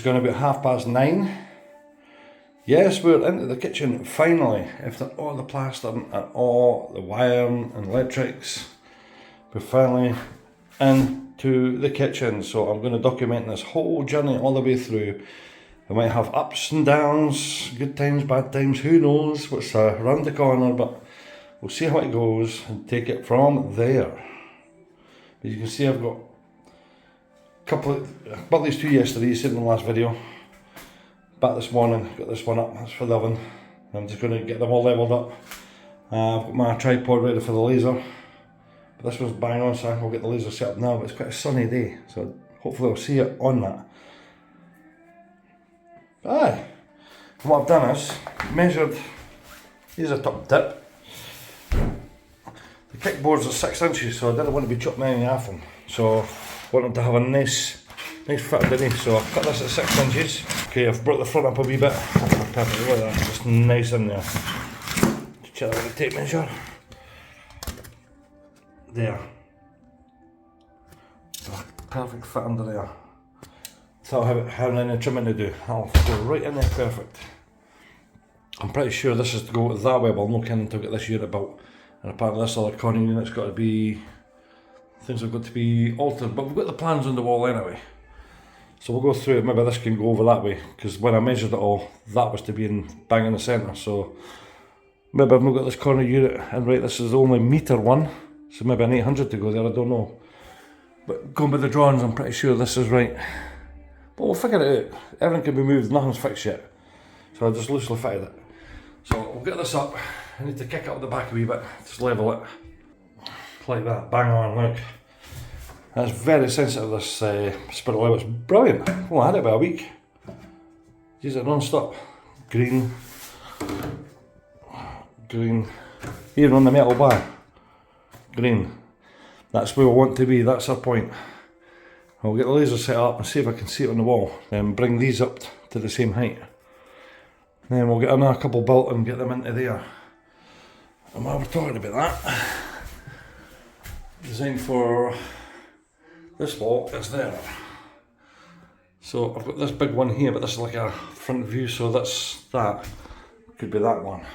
gone about 9:30. Yes, we're into the kitchen finally. After all the plastering and all the wiring and electrics, we're finally into the kitchen. So I'm going to document this whole journey all the way through. I might have ups and downs, good times, bad times, who knows what's around the corner, but we'll see how it goes and take it from there. As you can see, I've got bought these two yesterday, you said in the last video. Back this morning, got this one up, that's for the oven. I'm just going to get them all levelled up. I've got my tripod ready for the laser. But this one's bang on, so I'll get the laser set up now, but it's quite a sunny day, so hopefully I'll see it on that. Aye, and what I've done is measured, here's a top tip. The kickboards are 6 inches, so I didn't want to be chopping any half them. So I wanted to have a nice fit underneath, so I've cut this at 6 inches. Okay, I've brought the front up a wee bit. Perfect, look at that, just nice in there. Check that with the tape measure. There. Perfect fit under there. So I'll have any trimming to do. I'll go right in there, perfect. I'm pretty sure this is to go that way, but I'm not kidding until I get this unit built. And apparently this other corner unit's got to be, things have got to be altered, but we've got the plans on the wall anyway. So we'll go through it, maybe this can go over that way, because when I measured it all, that was to be bang in the centre, so maybe I've not got this corner unit, and right, this is the only metre one, so maybe an 800 to go there, I don't know. But going by the drawings, I'm pretty sure this is right. But we'll figure it out. Everything can be moved, nothing's fixed yet. So I just loosely fitted it. So we'll get this up. I need to kick it up the back a wee bit, just level it. Like that, bang on, look. That's very sensitive, this spirit level, it's brilliant. Well, I had it about a week. Use it non-stop. Green. Green. Even on the metal bar. Green. That's where we want to be, that's our point. I'll get the laser set up and see if I can see it on the wall, then bring these up to the same height. Then we'll get another couple built and get them into there. And while we're talking about that, designed for this wall is there. So I've got this big one here, but this is like a front view, so that's that. Could be that one.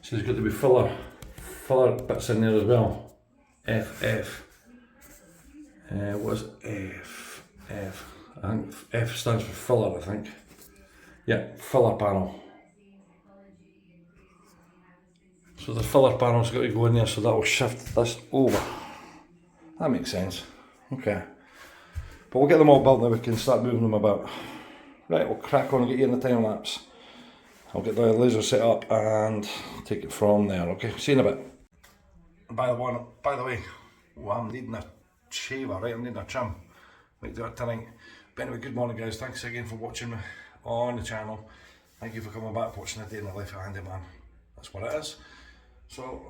So there's got to be filler bits in there as well. FF. What is F? F. I think F stands for filler, I think. Yeah, filler panel. So the filler panel's got to go in there, so that will shift this over. That makes sense. Okay. But we'll get them all built now, we can start moving them about. Right, we'll crack on and get you in the time lapse. I'll get the laser set up and take it from there, okay? See you in a bit. By the way, well, I'm needing a shaver, right? I'm needing a trim. Might do it tonight. But anyway, good morning guys. Thanks again for watching me on the channel. Thank you for coming back, watching a day in the life of a handyman. That's what it is. So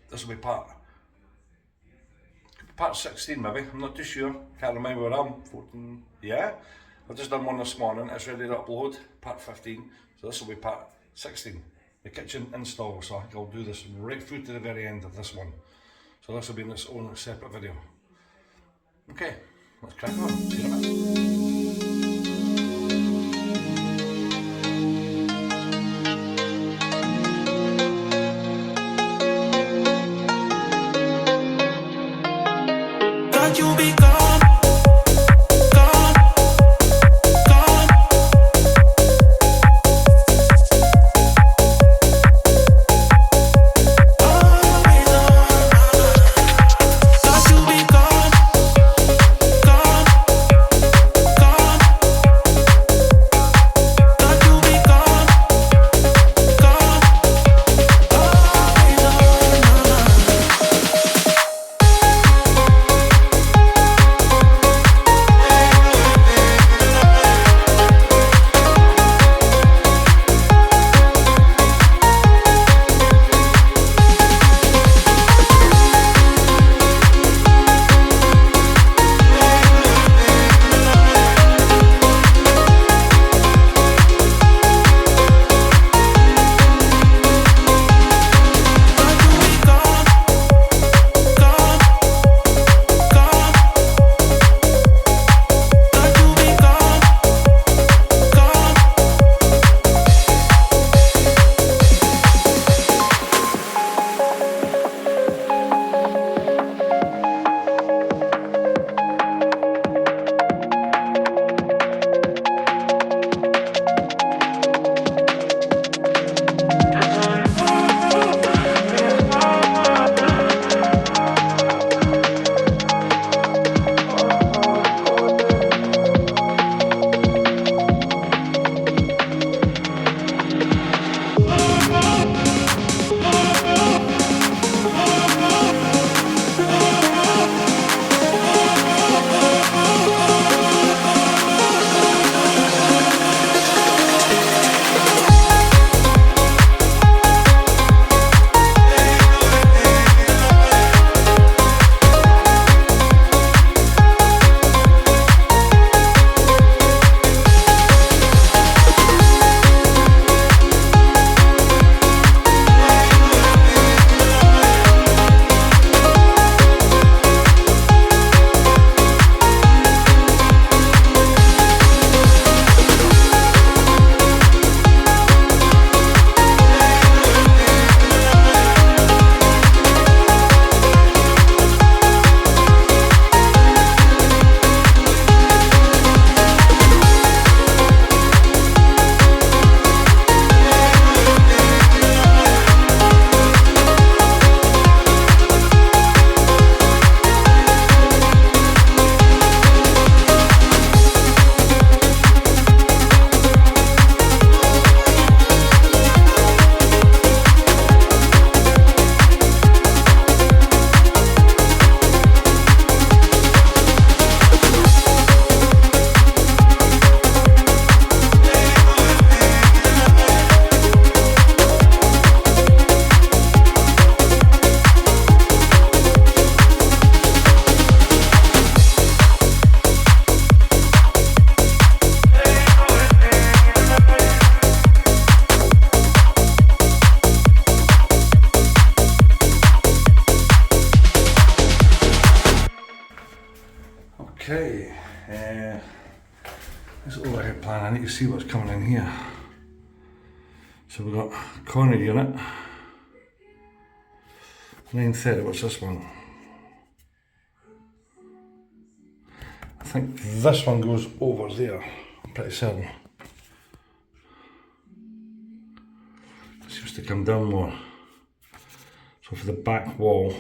this will be part 16 maybe. I'm not too sure. Can't remember where I'm. 14. Yeah. I've just done one this morning. It's ready to upload. Part 15. So this will be part 16. The kitchen install, so I think I'll do this right through to the very end of this one. So this will be in its own separate video. Okay, let's crack on. See you in a minute. You'll be gone. Gone. you see what's coming in here. So we've got corner unit, 930, what's this one? I think this one goes over there, I'm pretty certain. It seems to come down more. So for the back wall,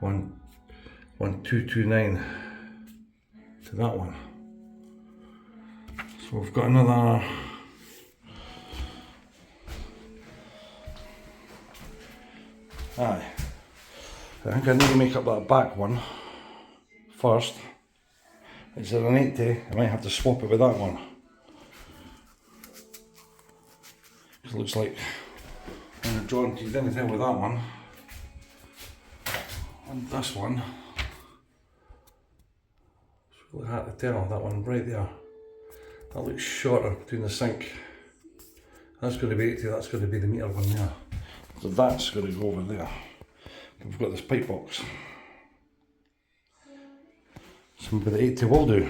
1229 to that one. So we've got another aye. I think I need to make up that back one first. It's an 80, I might have to swap it with that one. It looks like when I'm drawn to anything with that one. And this one, it's really hard to tell, that one right there. That looks shorter between the sink. That's going to be 80, that's going to be the meter one there. So that's going to go over there. We've got this pipe box. So maybe the 80 will do.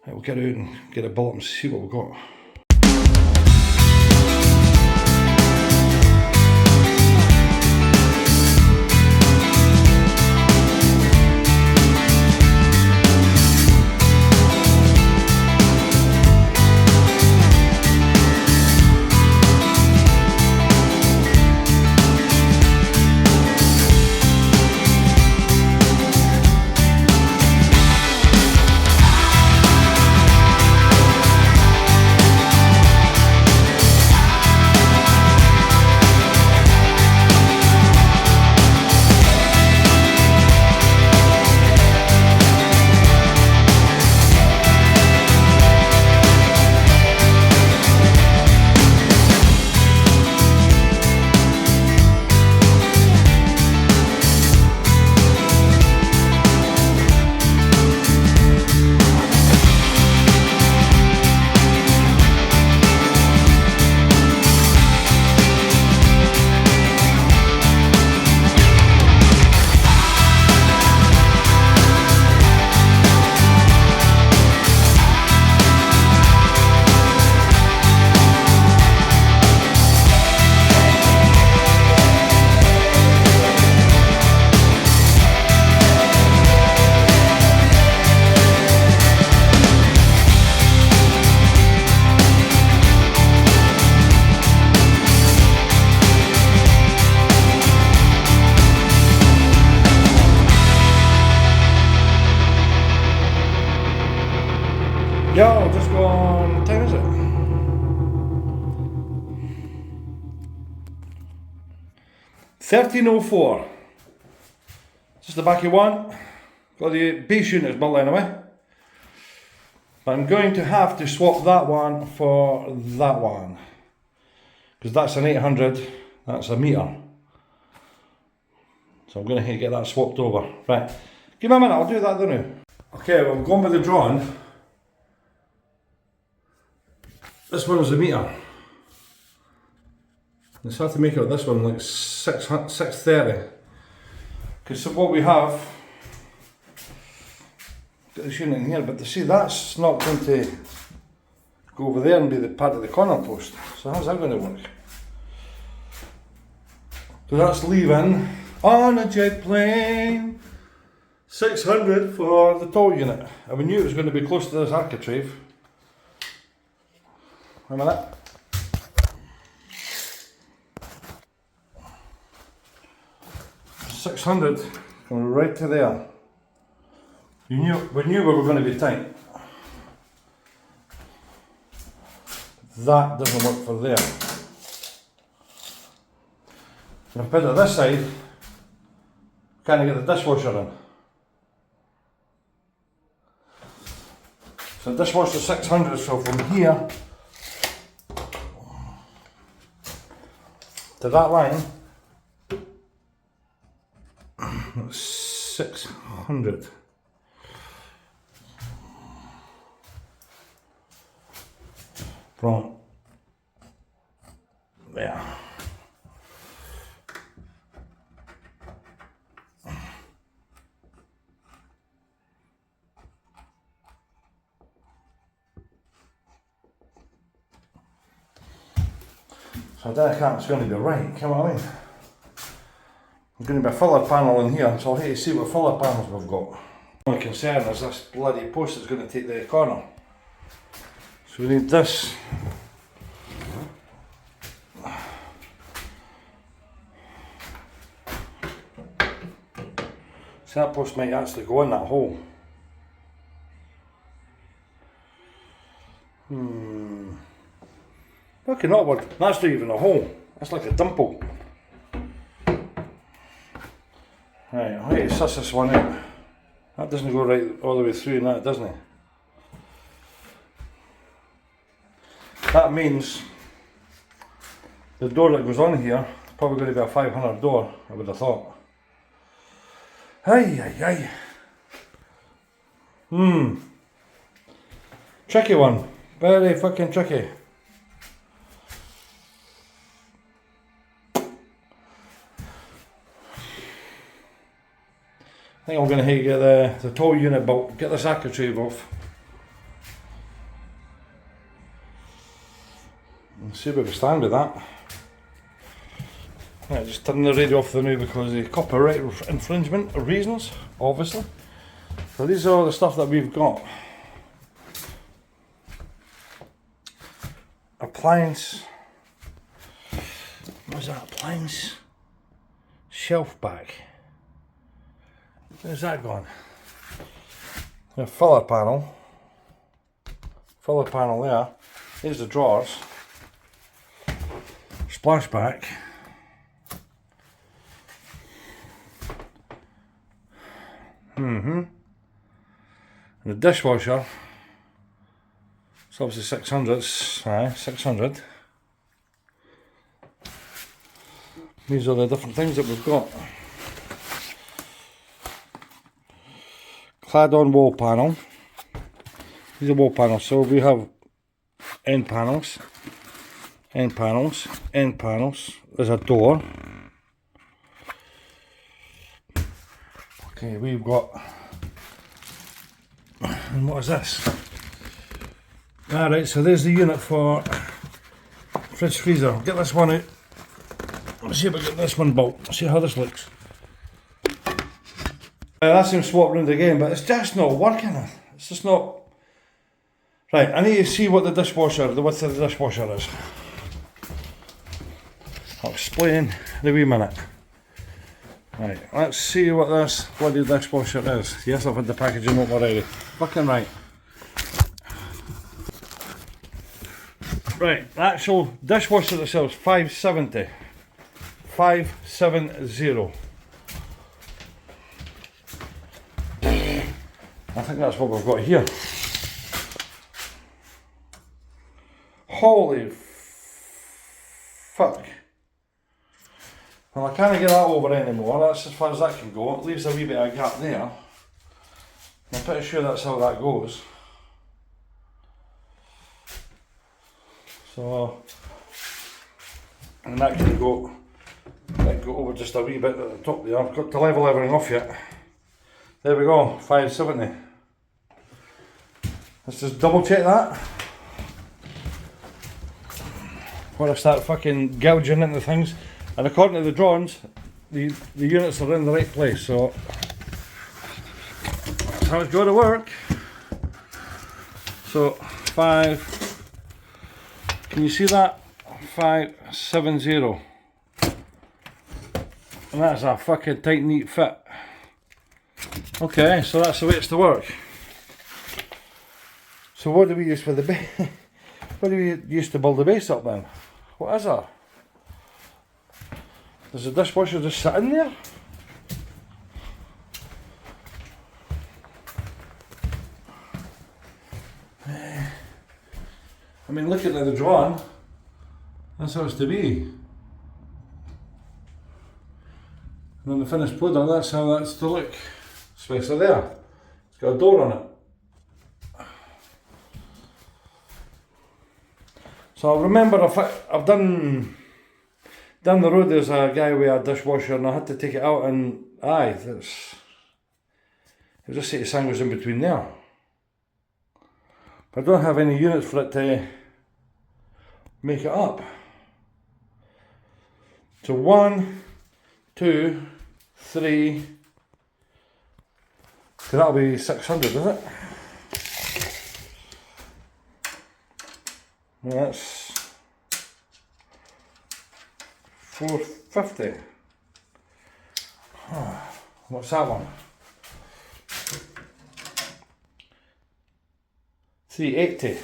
Right, we'll get out and get a bullet and see what we've got. Yo, just gone, what time is it? 13:04. Just the back you want. Got the base unit built anyway. But I'm going to have to swap that one for that one. Because that's an 800, that's a meter. So I'm going to get that swapped over. Right, give me a minute, I'll do that now. Okay, well, I'm going with the drawing. This one was a meter. Let's have to make it this one like 630. Because so what we have, got this unit in here, but to see that's not going to go over there and be the part of the corner post. So how's that going to work? So that's leaving on a jet plane 600 for the tall unit. And we knew it was going to be close to this architrave. Wait a minute. $600 going right to there. We knew we were going to be tight. That doesn't work for there. If I put it this side, can't get the dishwasher in. So the dishwasher 600, so from here to that line, that's 600. From there. So I don't think it's going to be right, come on in. There's going to be a filler panel in here, so I'll hate to see what filler panels we've got. The only concern is this bloody post that's going to take the corner. So we need this. So that post might actually go in that hole. Okay, not one. That's not even a hole. That's like a dimple. Right, I'll need to suss this one out. That doesn't go right all the way through, now, doesn't it? That means the door that goes on here is probably going to be a 500 door, I would have thought. Aye. Tricky one. Very fucking tricky. I think I'm going to get the tow unit built, get this architrave off. And see where we stand with that. Right, just turn the radio off the new because of the copyright infringement reasons, obviously. So these are all the stuff that we've got. Appliance. What's that? Appliance shelf back. Where's that gone? A filler panel. Filler panel there. Here's the drawers. Splashback. And the dishwasher. It's obviously 600. Aye, 600. These are the different things that we've got. Clad on wall panel. These are wall panels. So we have end panels. End panels. End panels. There's a door. Okay, we've got, and what is this? Alright, so there's the unit for fridge freezer. Get this one out. Let's see if I get this one built. See how this looks. That's him swapped round again, but it's just not working. It's just not. Right, I need to see what the width of the dishwasher is. I'll explain in a wee minute. Right, let's see what this bloody dishwasher is. Yes, I've had the packaging up already. Fucking right. Right, the actual dishwasher itself is 570. 570. I think that's what we've got here. Holy fuck. Well, I can't get that over anymore. That's as far as that can go. It leaves a wee bit of a gap there. I'm pretty sure that's how that goes. So, and that can go over just a wee bit at the top there. I've got to level everything off yet. There we go, 570. Let's just double check that. Before I start fucking gouging into things. And according to the drawings, the units are in the right place, so that's how it's got to work. So 5, can you see that? 570. And that's a fucking tight, neat fit. Okay, so that's the way it's to work. So what do we use for the base? What do we use to build the base up then? What is that? Does the dishwasher just sit in there? I mean, looking at the drawing, that's how it's to be. And on the finished product, that's how that's to look. Especially there. It's got a door on it. So I remember I've done down the road. There's a guy with a dishwasher, and I had to take it out, and aye, that's. I'll just say the sign was in between there. But I don't have any units for it to make it up. So 1, 2, 3. So that'll be 600, is it? No, that's 450. What's that one? 380.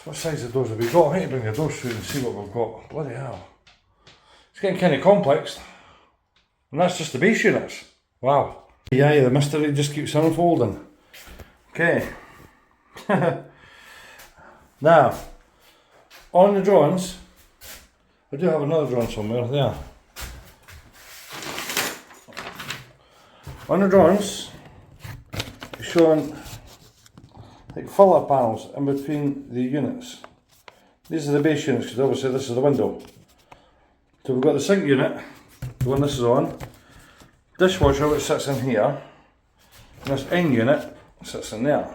What size of doors have we got? I need to bring the doors through and see what we've got. Bloody hell. It's getting kind of complex. And that's just the base units. Wow. Yeah, the mystery just keeps unfolding. Okay. Now, on the drawings, I do have another drawing somewhere there. On the drawings, it's showing like filler panels in between the units. These are the base units because obviously this is the window. So we've got the sink unit, the one this is on, dishwasher which sits in here, and this end unit sits in there.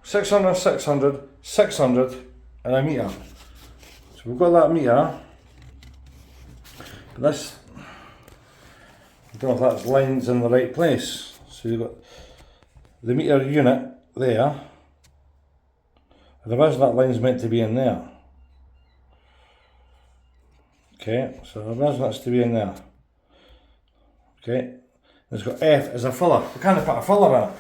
600, 600, 600 and a metre. So we've got that metre, but this, I don't know if that's lines in the right place. So you've got the metre unit there. Otherwise that line's meant to be in there. Okay, so the resin that's to be in there. Okay, it's got F as a filler. We can't put a filler in it.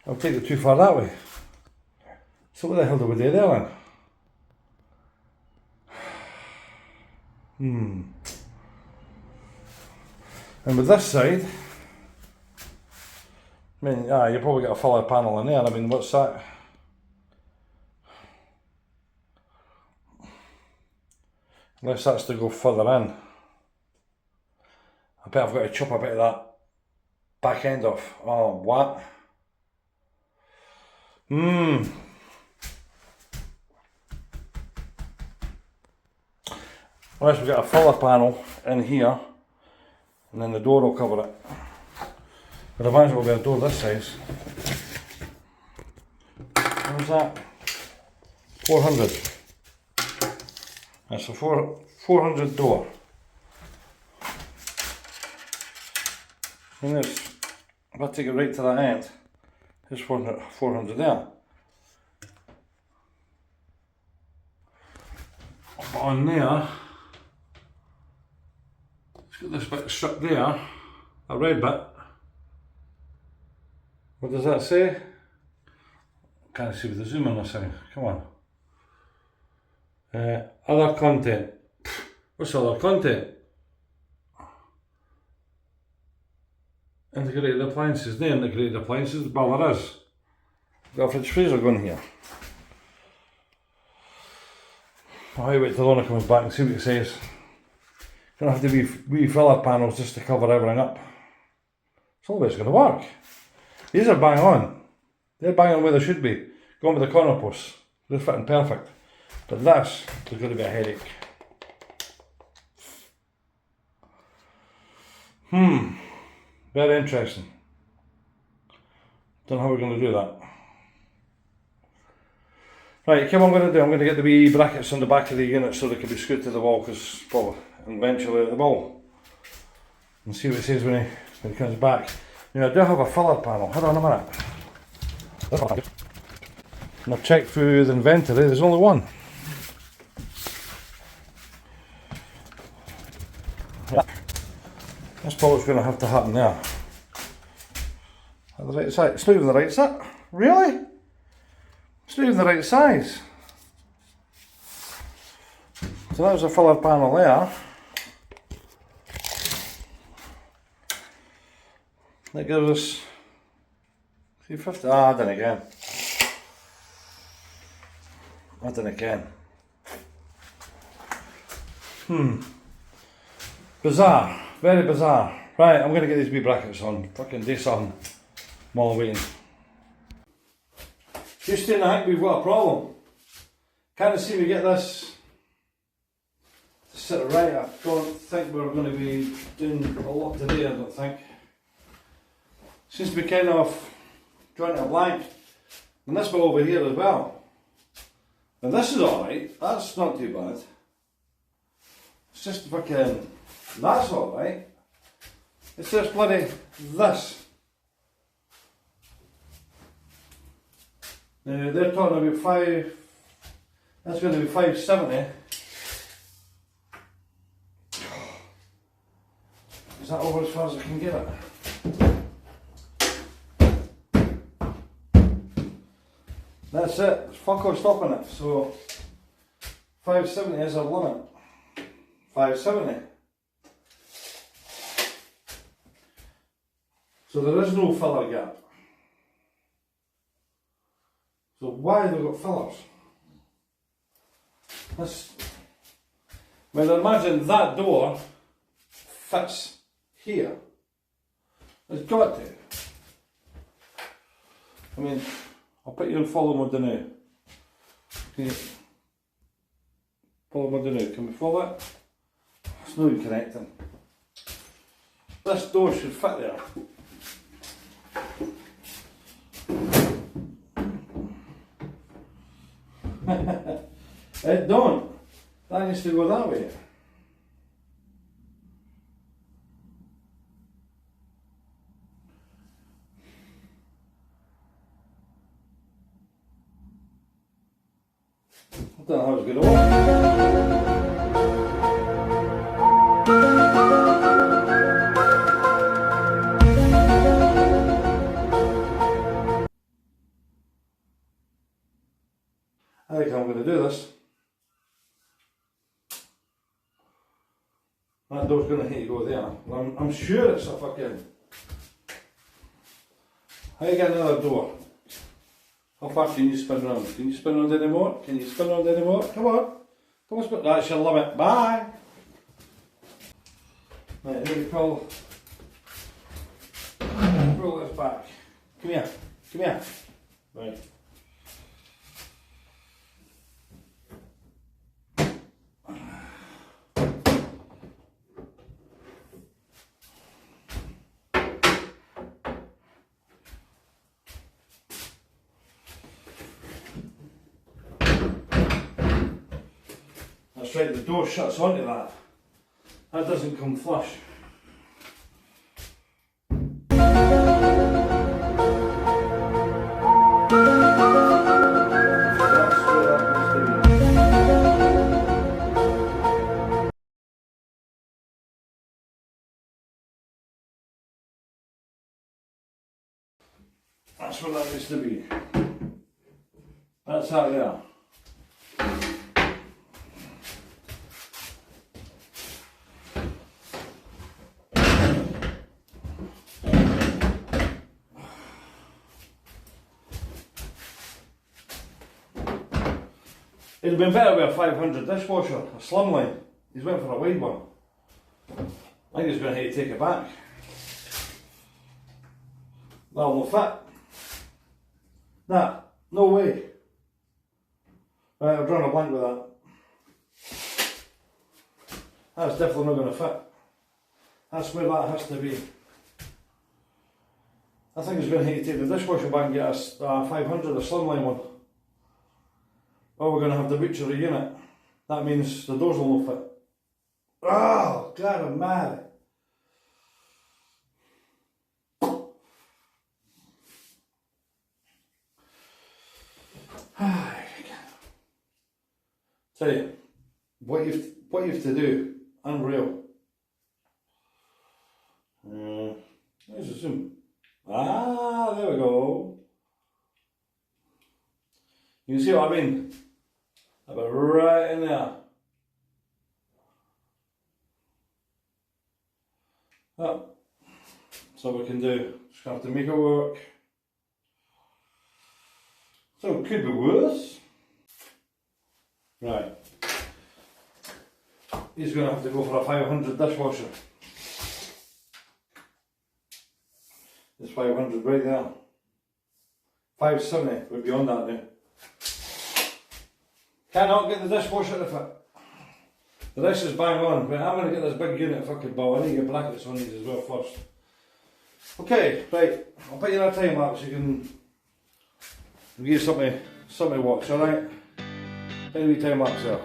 I'll take it too far that way. So what the hell do we do there then? And with this side, I mean, you probably got a filler panel in there. I mean, what's that? Unless that's to go further in. I bet I've got to chop a bit of that back end off. Oh, what? Unless we've got a filler panel in here, and then the door will cover it. But I might as well be a door this size. What was that? 400. That's a 400 door. And there's, if I take it right to that end, there's 400 there. But on there, it's got this bit stuck there, a red bit. What does that say? Can't see with the zoom on this thing. Come on. Other content. What's other content? Integrated appliances. The integrated appliances, well there is. Got a fridge freezer going here. I'll wait till Lorna comes back and see what it says. Gonna have to be wee filler panels just to cover everything up. It's all the way it's gonna work. These are bang on. They're bang on where they should be. Going with the corner posts. They're fitting perfect. But this is going to be a headache. Very interesting. Don't know how we're going to do that. Right, okay, what I'm going to do, I'm going to get the wee brackets on the back of the unit so they can be screwed to the wall, because probably eventually at the wall. And see what it says when he comes back. Now I do have a filler panel. Hold on a minute. And I've checked through the inventory, there's only one. That's probably what's going to have to happen there. At the right size. It's not even the right size. Really? It's not even the right size. So that was a filler panel there. That gives us 350. Ah, I done again. I done again. Bizarre. Very bizarre. Right, I'm going to get these wee brackets on. Fucking do something while I'm waiting. Houston, I think we've got a problem. Can't see we get this to sit right. I don't think we're going to be doing a lot today, I don't think. Seems to be kind of joint a blank. And this bit over here as well. And this is alright, that's not too bad. It's just fucking, that's all right. It's just bloody this. Now they're talking about that's going to be 570. Is that over as far as I can get it? That's it, there's fuck all stopping it, so 570 is our limit. 570. So there is no filler gap. So why have they got fillers? Well, imagine that door fits here. It's got to. I mean, I'll put you in follow mode now. Can you follow mode now? Can we follow it? It's not even connecting. This door should fit there. It don't. That needs to go that way. I don't know how it's going to work. I think I'm going to do this. That door's going to need to go there. I'm sure it's a fucking... How you get another door? How far can you spin around? Can you spin around anymore? Can you spin around anymore? Come on. Come on, spin. That's your limit. Bye. Right, here we pull this back. Come here. Come here. Right. That's right, the door shuts onto that. That doesn't come flush. That's where that needs to be. That's out there. It'd have been better with a 500 dishwasher, a slimline. He's went for a wide one. I think he's going to have to take it back. That'll not fit. Nah, no way. Right, I've drawn a blank with that. That's definitely not going to fit. That's where that has to be. I think he's going to have to take the dishwasher back and get us a 500, a slimline one. Or we're going to have to butcher the unit. That means the doors will not fit. Oh, God almighty. Tell you, what you have to do, unreal. There's a zoom. Ah, there we go. You can see what I mean? About right in there. Oh, that's all we can do. Just have to make it work. So it could be worse. Right. He's going to have to go for a 500 dishwasher. It's 500 right there. 570, we're beyond that now. Cannot get the dishwasher to fit. The rest is bang on, but I'm going to get this big unit fucking ball. I need to get brackets on these as well first. Okay, right, I'll put you in a time lapse so you can give you something to watch, alright? Any time lapse there.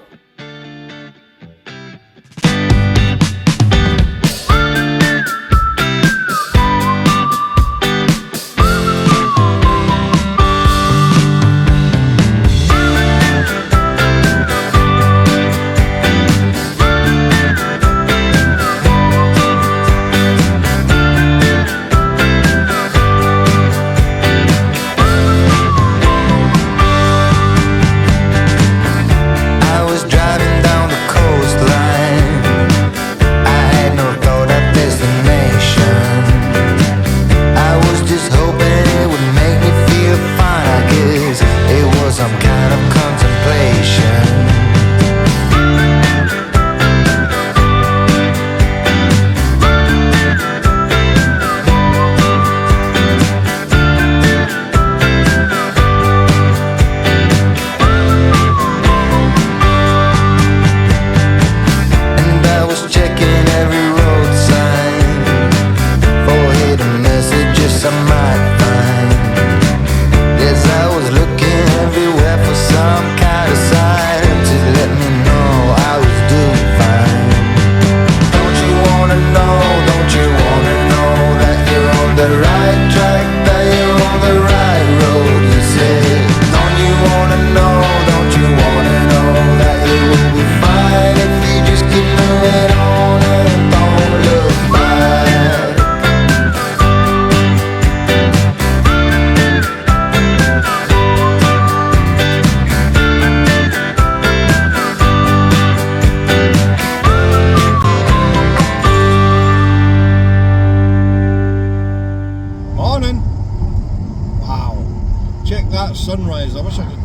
check that sunrise. I wish I could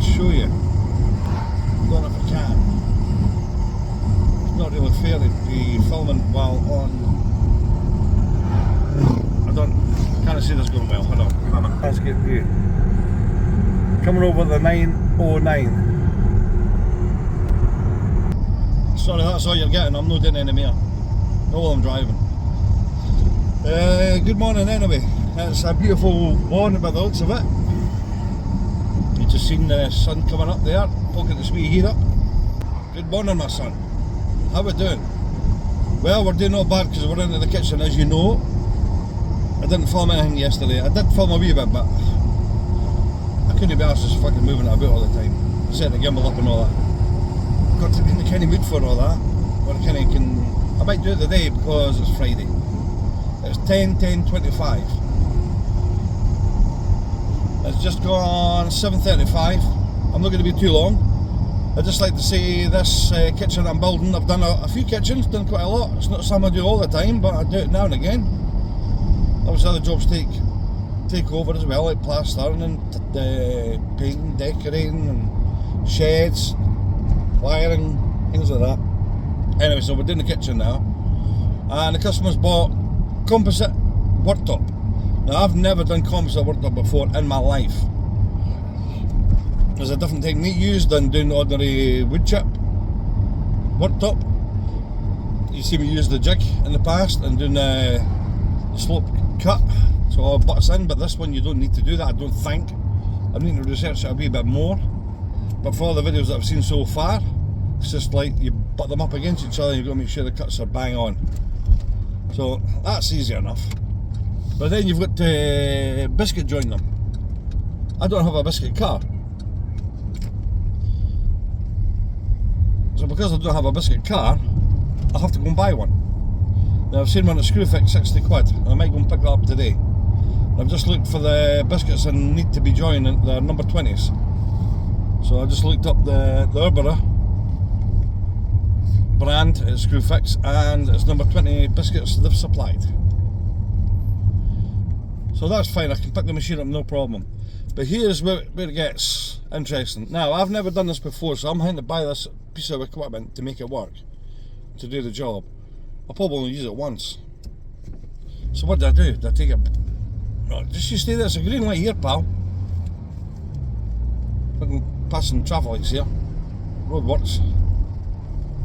show you. Don't know if I can. It's not really fair to be filming while on. I can't see this going well. Hold on. Let's get view. Coming over the 909. Sorry, that's all you're getting. I'm not doing any more. No, while I'm driving. Good morning anyway. It's a beautiful morning by the looks of it. You just seen the sun coming up there, poking its wee heat up. Good morning, my son. How we doing? Well, we're doing not bad because we're into the kitchen, as you know. I didn't film anything yesterday. I did film a wee bit, but I couldn't be arsed just fucking moving it about all the time. Setting the gimbal up and all that. Got to be in the kind of mood for all that. Or kind of can. I might do it today because it's Friday. It's 10:25. It's just gone 7:35. I'm not going to be too long. I'd just like to say this kitchen I'm building, I've done a few kitchens, done quite a lot. It's not something I do all the time, but I do it now and again. Obviously other jobs take over as well, like plastering and painting, decorating and sheds, wiring, things like that. Anyway, so we're doing the kitchen now. And the customer's bought composite worktop. Now I've never done composite worktop before in my life. There's a different technique used than doing ordinary wood chip worktop. You see me use the jig in the past and doing the slope cut, so all butts in, but this one you don't need to do that, I don't think. I need to research it a wee bit more. But for all the videos that I've seen so far, it's just like you butt them up against each other and you've got to make sure the cuts are bang on. So that's easy enough. But then you've got to biscuit join them. I don't have a biscuit car. So because I don't have a biscuit car, I'll have to go and buy one. Now I've seen one at Screwfix, 60 quid. I might go and pick that up today. I've just looked for the biscuits that need to be joined, the number 20s. So I just looked up the Urbera brand at Screwfix and it's number 20 biscuits they've supplied. So that's fine, I can pick the machine up no problem. But here's where it gets interesting. Now I've never done this before, so I'm having to buy this piece of equipment to make it work, to do the job. I'll probably only use it once. So what do? I take it? Oh, just you stay there, it's a green light here, pal. Fucking passing traffic lights here. Road works.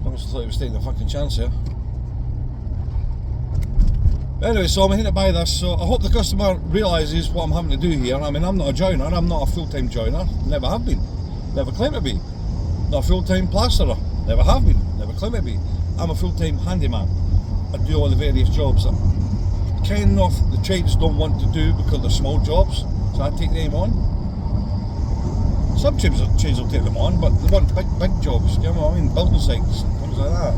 I must have thought he was taking a fucking chance here. Anyway, so I'm here to buy this, so I hope the customer realises what I'm having to do here. I mean, I'm not a joiner, I'm not a full-time joiner, never have been, never claim to be. Not a full-time plasterer, never have been, never claim to be. I'm a full-time handyman. I do all the various jobs that kind of the trades don't want to do because they're small jobs, so I take them on. Some trades will take them on, but they want big jobs, you know what I mean, building sites, things like that.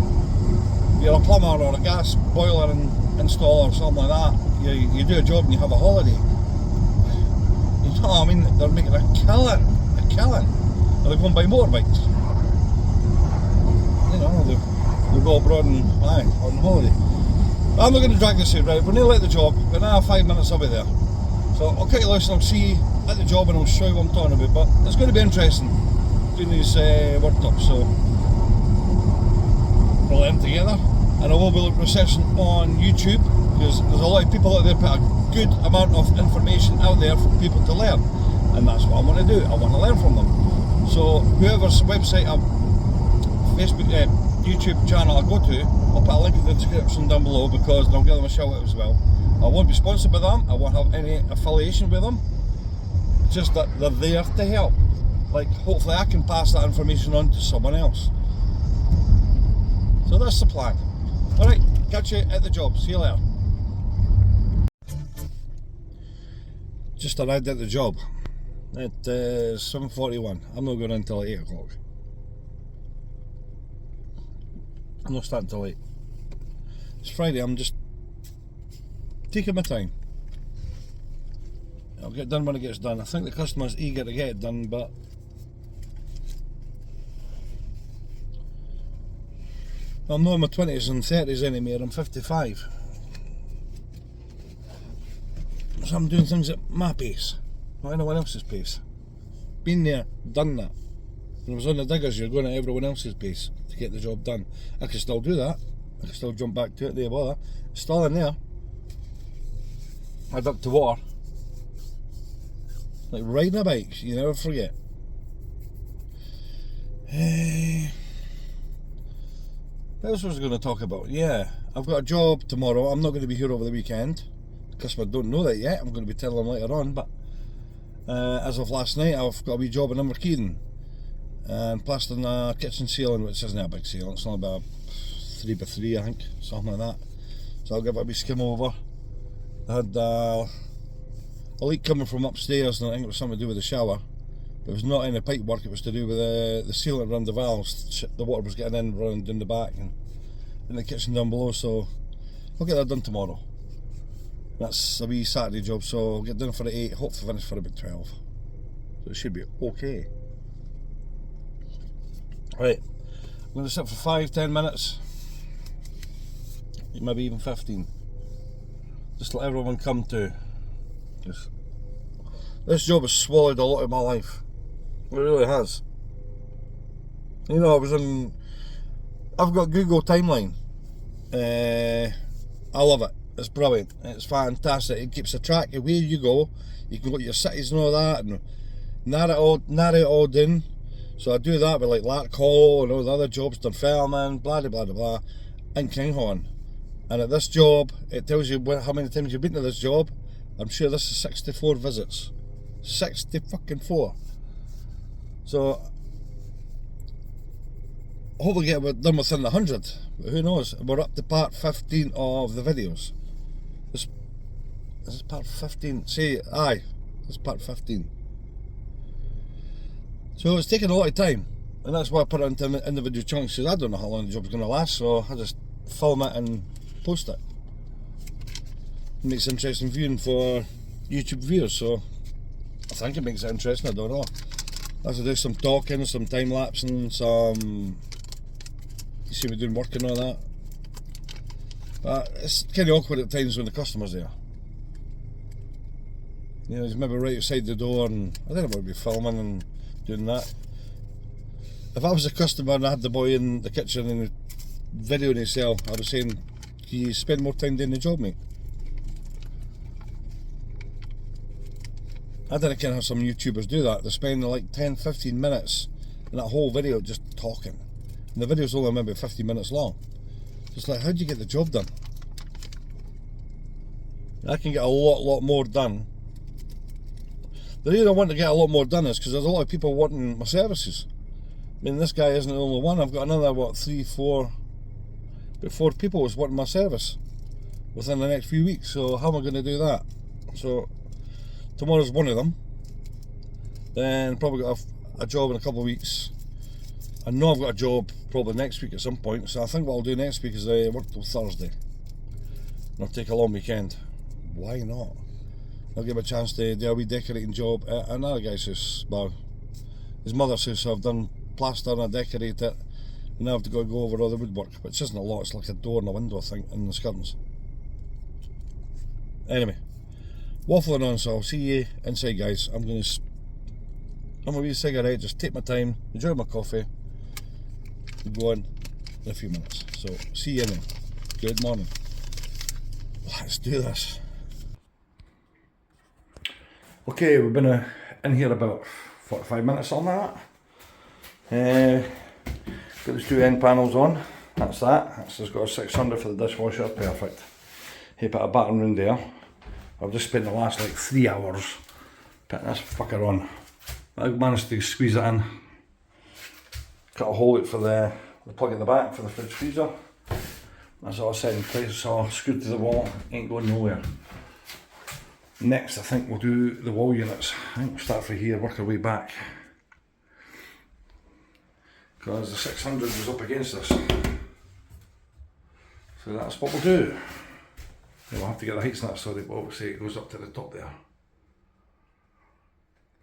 You're a plumber or a gas boiler and installer or something like that, you do a job and you have a holiday. You know what I mean? They're making a killing. And they're going by motorbikes. You know, they go abroad and on holiday. But I'm not going to drag this out, right? We're nearly at the job, but now 5 minutes I'll be there. So I'll cut you loose and I'll see you at the job and I'll show you what I'm talking about. But it's going to be interesting doing these worktops, so we'll learn together. And I will be researching on YouTube because there's a lot of people out there put a good amount of information out there for people to learn, and that's what I want to do. I want to learn from them. So whoever's website, Facebook, YouTube channel I go to, I'll put a link in the description down below because I'll give them a shout out as well. I won't be sponsored by them. I won't have any affiliation with them. It's just that they're there to help. Like hopefully I can pass that information on to someone else. So that's the plan. Alright, catch you at the job. See you later. Just arrived at the job. It is 7:41. I'm not going until 8 o'clock. I'm not starting till 8. It's Friday, I'm just taking my time. I'll get done when it gets done. I think the customer's eager to get it done, but I'm not in my 20s and 30s anymore, I'm 55. So I'm doing things at my pace. not anyone else's pace. Been there, done that. When I was on the diggers, you're going at everyone else's pace to get the job done. I could still do that. I could still jump back to it, there bother. It's still in there. I'd up to water. Like riding a bike, you never forget. What else was I going to talk about? Yeah, I've got a job tomorrow. I'm not going to be here over the weekend. The customer don't know that yet. I'm going to be telling them later on. But as of last night, I've got a wee job in Inverkeithing. And plastering a kitchen ceiling, which isn't a big ceiling. It's only about 3x3, I think. Something like that. So I'll give it a wee skim over. I had a leak coming from upstairs, and I think it was something to do with the shower. It was not any pipe work, it was to do with the sealant around the valves. The water was getting in, running down the back and in the kitchen down below, so I'll get that done tomorrow. That's a wee Saturday job, so I'll get done for 8, hopefully finish for about 12. So it should be okay. Right, I'm going to sit for 5-10 minutes, maybe even 15. Just let everyone come to. This job has swallowed a lot of my life. It really has. You know, I've got Google Timeline. I love it. It's brilliant. It's fantastic. It keeps a track of where you go. You can go to your cities and all that, and narrow it all down. So I do that with like Lark Hollow and all the other jobs, Dunfermline, blah blah blah blah, and Kinghorn. And at this job, it tells you how many times you've been to this job. I'm sure this is 64 visits. 64. So hopefully get it done within the 100, but who knows? We're up to part 15 of the videos. This is part 15. Say aye, this is part 15. So it's taken a lot of time, and that's why I put it into individual chunks, because I don't know how long the job's going to last, so I just film it and post it. It makes interesting viewing for YouTube viewers, so I think it makes it interesting, I don't know. I have to do some talking, some time lapsing, some, you see me doing work and all that. But it's kind of awkward at times when the customer's there. You know, he's maybe right outside the door, and I don't want to be filming and doing that. If I was a customer and I had the boy in the kitchen and videoing himself, I was saying, can you spend more time doing the job, mate? I don't know how some YouTubers do that. They spend like 10-15 minutes in that whole video just talking. And the video's only maybe 50 minutes long. It's like, how do you get the job done? I can get a lot more done. The reason I want to get a lot more done is because there's a lot of people wanting my services. I mean, this guy isn't the only one. I've got another, what, 4 people who's wanting my service within the next few weeks. So how am I going to do that? So tomorrow's one of them. Then probably got a job in a couple of weeks. I know I've got a job probably next week at some point. So I think what I'll do next week is work till Thursday. And I'll take a long weekend. Why not? I'll give him a chance to do a wee decorating job at another guy's house. Well, his mother's house. So I've done plaster and I decorate it. And now I have to go over all the woodwork. Which isn't a lot. It's like a door and a window, I think, and the curtains. Anyway. Waffling on, so I'll see you inside, guys. I'm going to have a wee cigarette, just take my time, enjoy my coffee, and go on in a few minutes. So, see you then. Good morning. Let's do this. Okay, we've been in here about 45 minutes on that. Got these 2 end panels on. That's that. That's just got a 600 for the dishwasher. Perfect. He put a button round there. I've just spent the last like 3 hours putting this fucker on. I managed to squeeze it in. Cut a hole out for the plug in the back for the fridge freezer. That's all set in place, so screwed to the wall, ain't going nowhere. Next I think we'll do the wall units. I think we'll start from here, work our way back. Because the 600 is up against us. So that's what we'll do. We'll have to get the height snap so that obviously it goes up to the top there.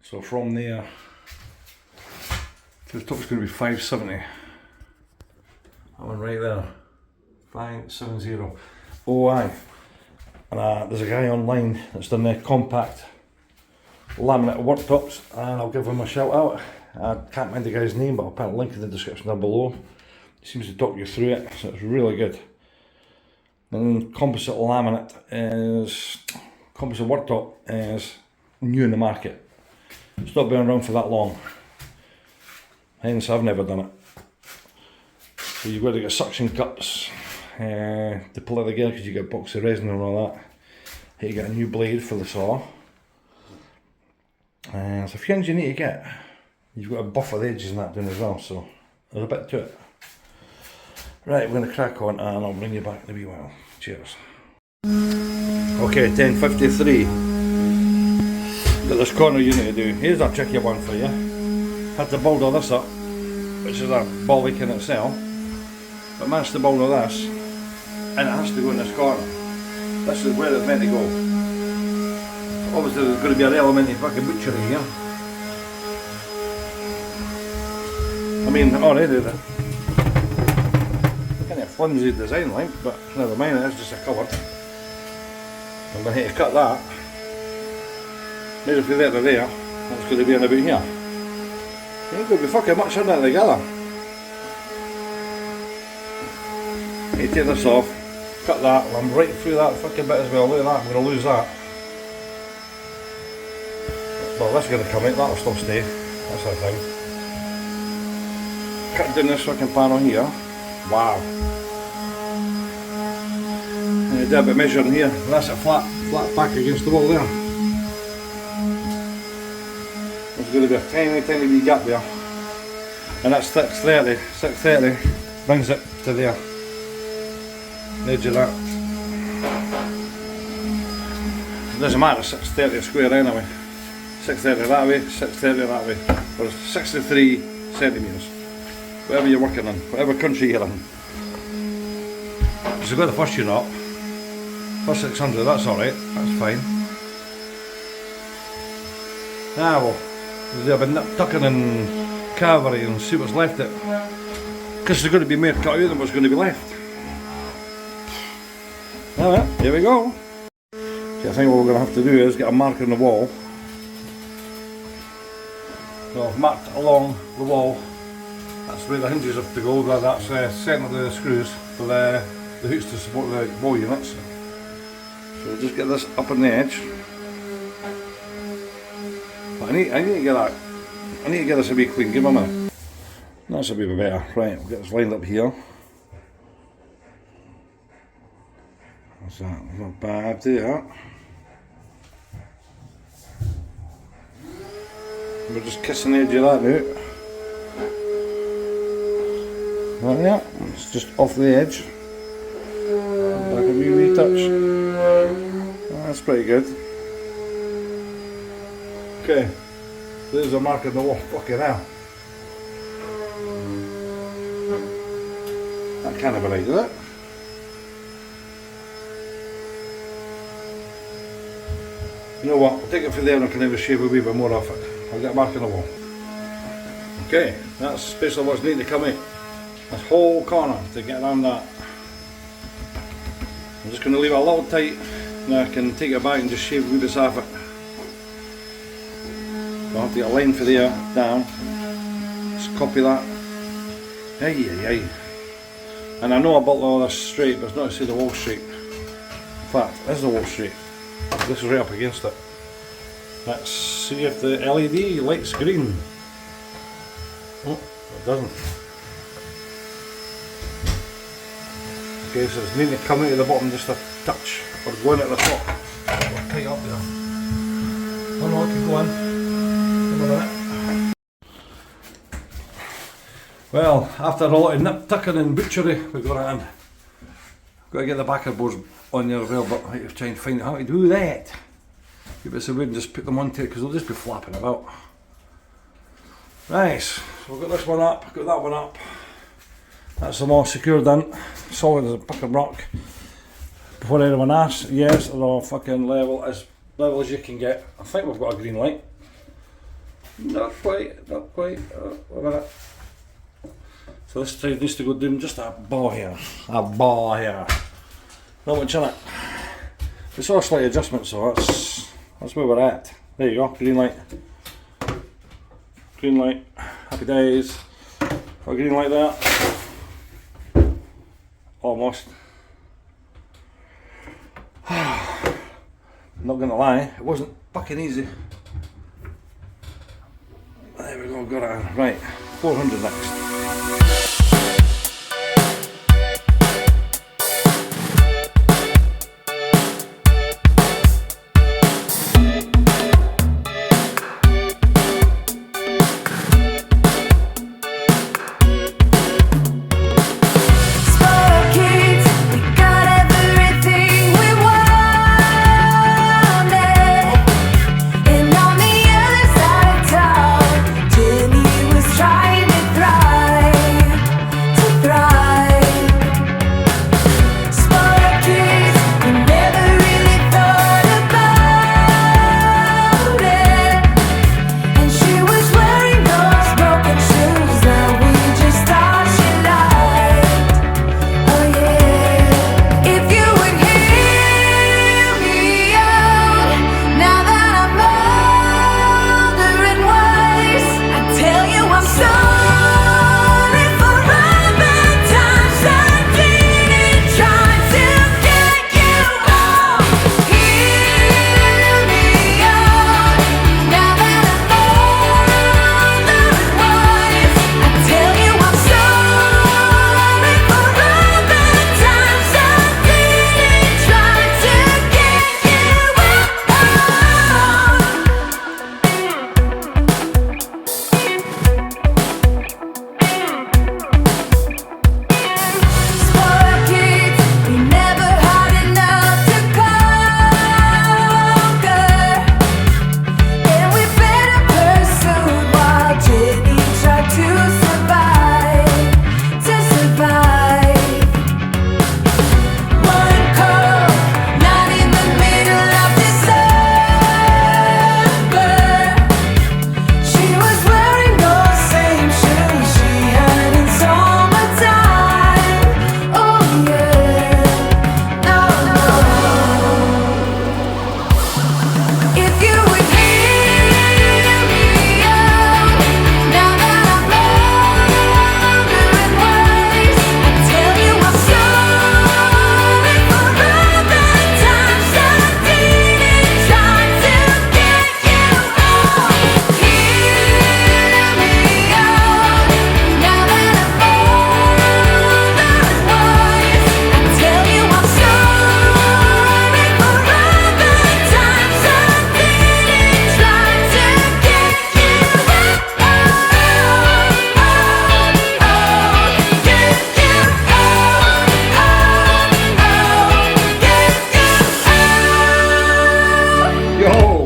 So from there to the top is going to be 570. That one right there. 570. Oh aye. And there's a guy online that's done the compact laminate worktops, and I'll give him a shout out. I can't mind the guy's name, but I'll put a link in the description down below. He seems to talk you through it, so it's really good. And composite laminate is, composite worktop is new in the market. It's not been around for that long, hence I've never done it. So you've got to get suction cups to pull it together because you get epoxy resin and all that. Here you get a new blade for the saw. There's a few things you need to get. You've got to buffer the edges and that down as well, so there's a bit to it. Right, we're going to crack on and I'll bring you back in a wee while. Cheers. Okay, 10:53. Got this corner you need to do. Here's a tricky one for you. Had to build all this up, which is a bollock in itself. But managed to build all this, and it has to go in this corner. This is where it's meant to go. Obviously there's going to be an element of fucking butchery here. I mean, already the kind of flimsy design like, but never mind, it is just a cupboard. I'm going to have to cut that. Maybe from there to there, that's going to be in about here. You ain't going to be fucking much in that together. You take this off, cut that, I'm right through that fucking bit as well. Look at that, I'm going to lose that. Well, that's going to come out, that'll still stay. That's the thing. Cut down this fucking panel here. Wow. And you do a bit of measuring here, and that's a flat back against the wall there. There's going to be a tiny wee gap there. And that's 630. 630 brings it to there. The edge of that. It doesn't matter, 630 square anyway. 630 that way, 630 that way. Or 63 centimetres. Whatever you're working in, whatever country you're in. So you've got the first unit up. First 600, that's alright, that's fine. Ah well, there'll be nip tucking and cavalry and see what's left it. Because there's going to be more cut out than what's going to be left. Alright, here we go. Okay, I think what we're going to have to do is get a mark on the wall. So I've marked along the wall. That's where the hinges have to go. That's centre of the screws for the hooks to support the wall units. So we'll just get this up on the edge. But I need to get that. I need to get this a wee clean. Give me a minute. That's a wee bit better. Right, we'll get this lined up here. That's that. Not bad there. We're just kissing the edge of that out. Like that. It's just off the edge. Back a wee touch. That's pretty good. Okay. There's a mark on the wall. Fucking hell. That can't be right, is it? You know what, we'll take it from there and I can never shave a wee bit more off it. I'll get a mark on the wall. Okay, that's basically what's needing to come in. This whole corner to get around that. I'm just going to leave it a little tight, now I can take it back and just shave a wee bit off it. I'll have to get a line for there, down. Just copy that. Aye. And I know I built all this straight, but it's not to say the wall straight. In fact, this is the wall straight. This is right up against it. Let's see if the LED lights green. Oh, it doesn't. Okay, so it's needing to come out of the bottom just a touch, or going at the top. We're tight up there. Oh no, keep going. Come on a minute. Well, after a lot of nip tucking and butchery, we got it in. Got to get the backer boards on there as well, but I have to try and find out how to do that. Give us a wood and just put them onto it because they'll just be flapping about. Nice, so we've got this one up, got that one up. That's them all secured in, solid as a fucking rock. Before anyone asks, yes, they're all fucking level as you can get. I think we've got a green light. Not quite, not quite. Wait a minute. So this side needs to go down just a bar here. A bar here. Not much in it. It's all slight adjustments, so that's where we're at. There you go, green light. Green light, happy days. Got a green light there. Almost. Not gonna lie, it wasn't fucking easy. There we go, got it on. Right, 400 next.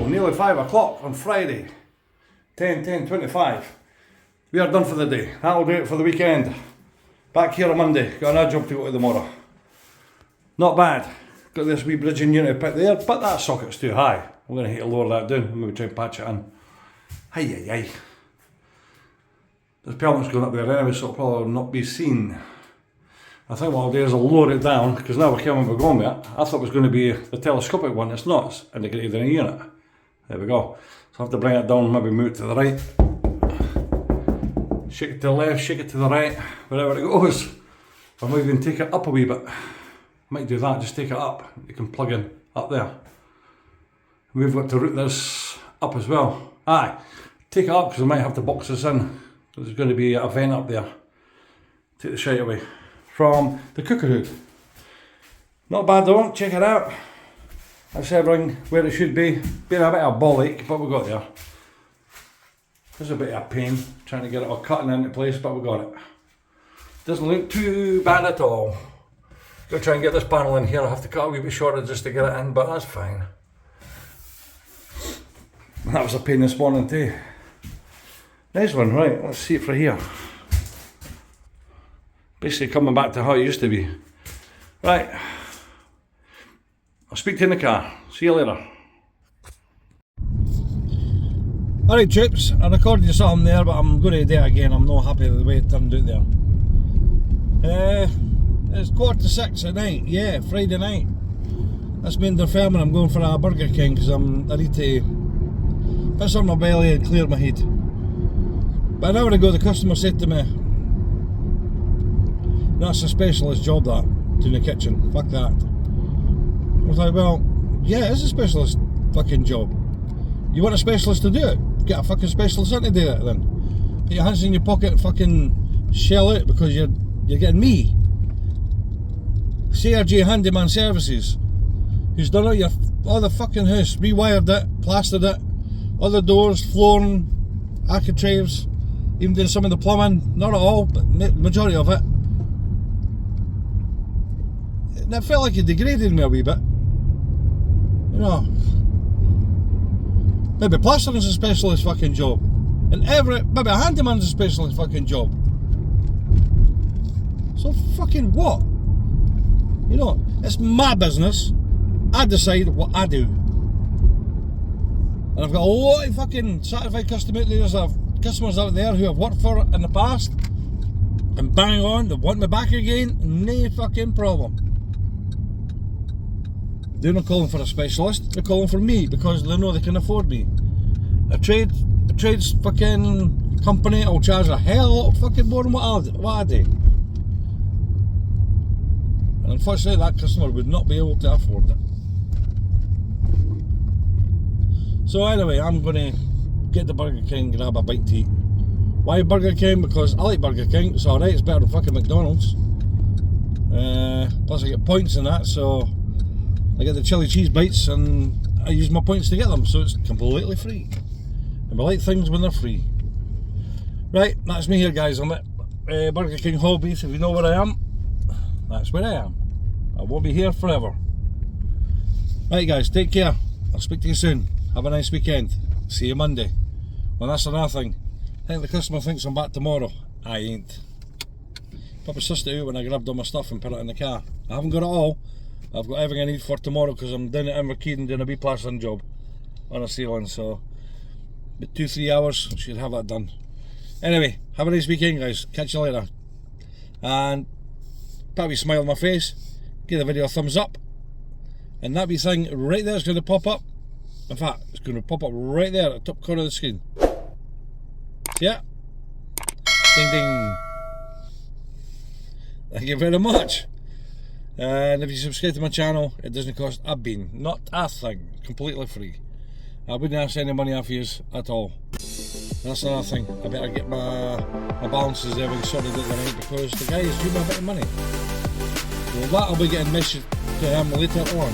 Nearly 5 o'clock on Friday, 10:25. We are done for the day. That'll do it for the weekend. Back here on Monday. Got another job to go to tomorrow. Not bad. Got this wee bridging unit put there, but that socket's too high. I'm going to have to lower that down. Maybe try and patch it in. Aye. There's pelmets going up there anyway, so it'll probably not be seen. I think what I'll do is I'll lower it down, because now we're going with it. I thought it was going to be the telescopic one. It's not. It's integrated in a unit. There we go. So I have to bring it down, maybe move it to the right. Shake it to the left, shake it to the right, wherever it goes. Or maybe even take it up a wee bit. Might do that, just take it up. You can plug in up there. We've got to route this up as well. Aye, take it up because I might have to box this in. There's going to be a vent up there. Take the shite away from the cooker hood. Not bad though, check it out. That's everything where it should be. Been a bit of a ball ache, but we got there. There's a bit of a pain trying to get it all cutting into place, but we got it. Doesn't look too bad at all. Gonna try and get this panel in here. I'll have to cut a wee bit shorter just to get it in, but that's fine. That was a pain this morning too. Nice one, right, let's see it from here. Basically coming back to how it used to be. Right, I'll speak to you in the car. See you later. Alright troops, I recorded you something there, but I'm going to do it again. I'm not happy with the way it turned out there. It's 6:15 at night, yeah, Friday night. That's me and the family. I'm going for a Burger King because I need to piss on my belly and clear my head. But an hour ago the customer said to me, that's a specialist job that, in the kitchen, fuck that. I was like, well, yeah, it's a specialist fucking job. You want a specialist to do it? Get a fucking specialist in to do it then. Put your hands in your pocket and fucking shell it because you're getting me. CRJ Handyman Services, who's done all the fucking house, rewired it, plastered it, all the doors, flooring, architraves, even doing some of the plumbing, not at all, but majority of it. And it felt like he degraded me a wee bit. You know, maybe plastering's a specialist fucking job, and maybe a handyman's a specialist fucking job. So fucking what? You know, it's my business. I decide what I do. And I've got a lot of fucking satisfied customers out there who I've worked for in the past, and bang on, they want me back again, no fucking problem. They're not calling for a specialist, they're calling for me because they know they can afford me. A trades fucking company will charge a hell of a lot fucking more than what I do. And unfortunately that customer would not be able to afford it. So anyway, I'm going to get the Burger King, grab a bite to eat. Why Burger King? Because I like Burger King, it's alright, it's better than fucking McDonald's. Plus I get points in that, so I get the chili cheese bites and I use my points to get them, so it's completely free. And I like things when they're free. Right, that's me here guys, I'm at Burger King Hobbies. If you know where I am, that's where I am. I won't be here forever. Right guys, take care. I'll speak to you soon. Have a nice weekend. See you Monday. Well, that's another thing. I think the customer thinks I'm back tomorrow. I ain't. Probably sussed it out when I grabbed all my stuff and put it in the car. I haven't got it all. I've got everything I need for tomorrow because I'm down at Inverkeithing doing a wee plastering job on a ceiling, so about 2-3 hours I should have that done. Anyway, have a nice weekend guys, catch you later. And put a wee smile on my face, give the video a thumbs up, and that wee thing right there is going to pop up. In fact, it's going to pop up right there at the top corner of the screen. Yeah. Ding ding. Thank you very much. And if you subscribe to my channel, it doesn't cost a bean, not a thing, completely free. I wouldn't ask any money off you at all. That's another thing, I better get my balances everything sorted out tonight because the guy is due me a bit of money. So that I'll be getting message to him later on.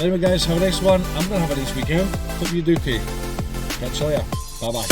Anyway guys, have a nice one. I'm going to have a nice weekend. Hope you do too. Catch you later. Bye bye.